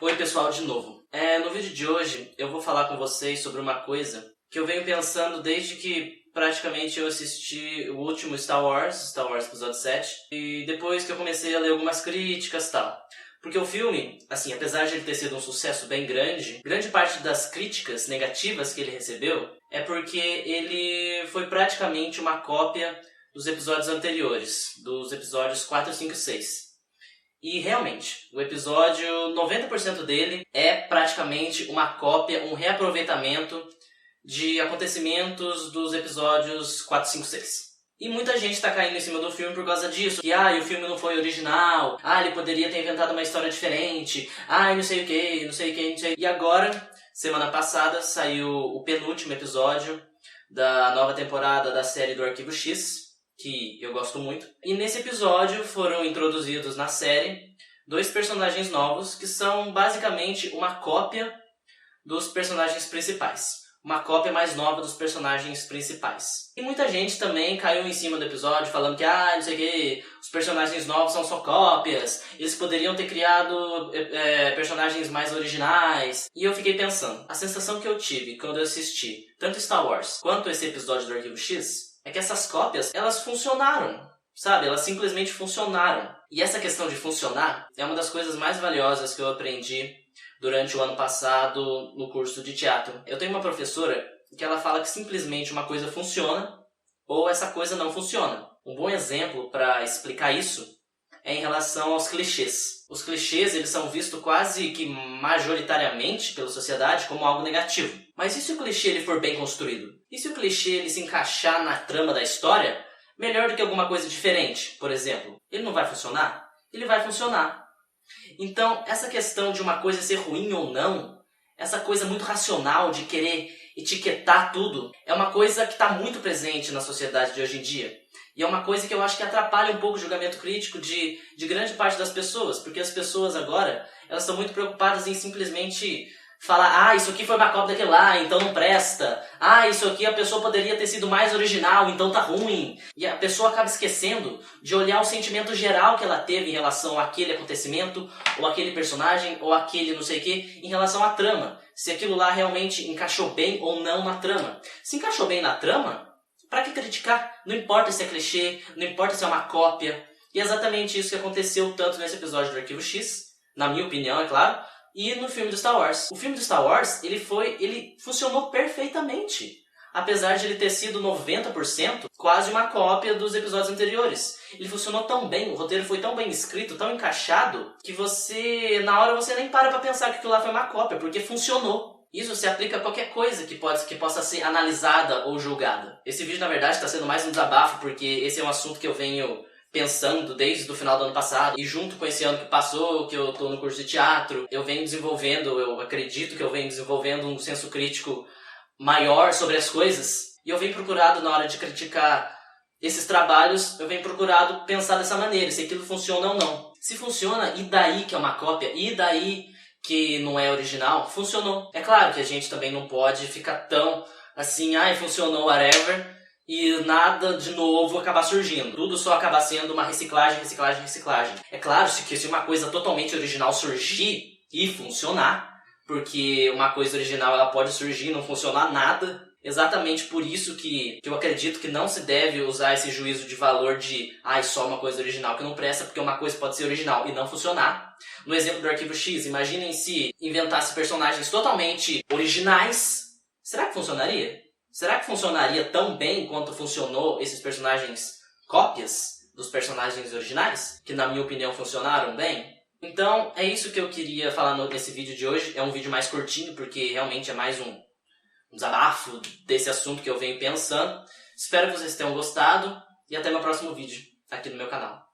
Oi pessoal, de novo. No vídeo de hoje eu vou falar com vocês sobre uma coisa que eu venho pensando desde que praticamente eu assisti o último Star Wars Episódio 7, e depois que eu comecei a ler algumas críticas e tal. Porque o filme, assim, apesar de ele ter sido um sucesso bem grande parte das críticas negativas que ele recebeu é porque ele foi praticamente uma cópia dos episódios anteriores, dos episódios 4, 5 e 6. E realmente, o episódio, 90% dele é praticamente uma cópia, um reaproveitamento de acontecimentos dos episódios 4, 5, 6. E muita gente tá caindo em cima do filme por causa disso. Que, o filme não foi original. Ele poderia ter inventado uma história diferente. Não sei o que, não sei o que, não sei. E agora, semana passada, saiu o penúltimo episódio da nova temporada da série do Arquivo X, que eu gosto muito. E nesse episódio foram introduzidos na série 2 personagens novos, que são basicamente uma cópia dos personagens principais. Uma cópia mais nova dos personagens principais. E muita gente também caiu em cima do episódio falando que, não sei o que, os personagens novos são só cópias, eles poderiam ter criado personagens mais originais. E eu fiquei pensando, a sensação que eu tive quando eu assisti tanto Star Wars quanto esse episódio do Arquivo X é que essas cópias, elas funcionaram, sabe? Elas simplesmente funcionaram. E essa questão de funcionar é uma das coisas mais valiosas que eu aprendi durante o ano passado no curso de teatro. Eu tenho uma professora que ela fala que simplesmente uma coisa funciona ou essa coisa não funciona. Um bom exemplo para explicar isso é em relação aos clichês. Os clichês, eles são vistos quase que majoritariamente pela sociedade como algo negativo. Mas e se o clichê ele for bem construído? E se o clichê ele se encaixar na trama da história melhor do que alguma coisa diferente, por exemplo? Ele não vai funcionar? Ele vai funcionar. Então, essa questão de uma coisa ser ruim ou não, essa coisa muito racional de querer etiquetar tudo, é uma coisa que está muito presente na sociedade de hoje em dia. E é uma coisa que eu acho que atrapalha um pouco o julgamento crítico de grande parte das pessoas, porque as pessoas agora, elas estão muito preocupadas em simplesmente falar, isso aqui foi uma cópia daquele lá, então não presta. Isso aqui a pessoa poderia ter sido mais original, então tá ruim. E a pessoa acaba esquecendo de olhar o sentimento geral que ela teve em relação àquele acontecimento, ou aquele personagem, ou aquele não sei o que, em relação à trama. Se aquilo lá realmente encaixou bem ou não na trama. Se encaixou bem na trama, pra que criticar? Não importa se é clichê, não importa se é uma cópia. E é exatamente isso que aconteceu tanto nesse episódio do Arquivo X, na minha opinião, é claro, e no filme do Star Wars. O filme do Star Wars, ele funcionou perfeitamente. Apesar de ele ter sido 90% quase uma cópia dos episódios anteriores. Ele funcionou tão bem, o roteiro foi tão bem escrito, tão encaixado, que na hora você nem para pra pensar que aquilo lá foi uma cópia, porque funcionou. Isso se aplica a qualquer coisa que possa ser analisada ou julgada. Esse vídeo, na verdade, está sendo mais um desabafo, porque esse é um assunto que eu venho pensando desde o final do ano passado, e junto com esse ano que passou, que eu tô no curso de teatro, eu acredito que eu venho desenvolvendo um senso crítico maior sobre as coisas, e eu venho procurado, na hora de criticar esses trabalhos, eu venho procurado pensar dessa maneira, se aquilo funciona ou não. Se funciona, e daí que é uma cópia, e daí que não é original, funcionou. É claro que a gente também não pode ficar tão assim, funcionou, whatever, e nada de novo acabar surgindo. Tudo só acabar sendo uma reciclagem. É claro que se uma coisa totalmente original surgir e funcionar, porque uma coisa original ela pode surgir e não funcionar nada, exatamente por isso que eu acredito que não se deve usar esse juízo de valor de só uma coisa original que não presta, porque uma coisa pode ser original e não funcionar. No exemplo do Arquivo X, imaginem se inventasse personagens totalmente originais. Será que funcionaria? Será que funcionaria tão bem quanto funcionou esses personagens cópias dos personagens originais? Que na minha opinião funcionaram bem? Então é isso que eu queria falar nesse vídeo de hoje. É um vídeo mais curtinho porque realmente é mais um desabafo desse assunto que eu venho pensando. Espero que vocês tenham gostado e até meu próximo vídeo aqui no meu canal.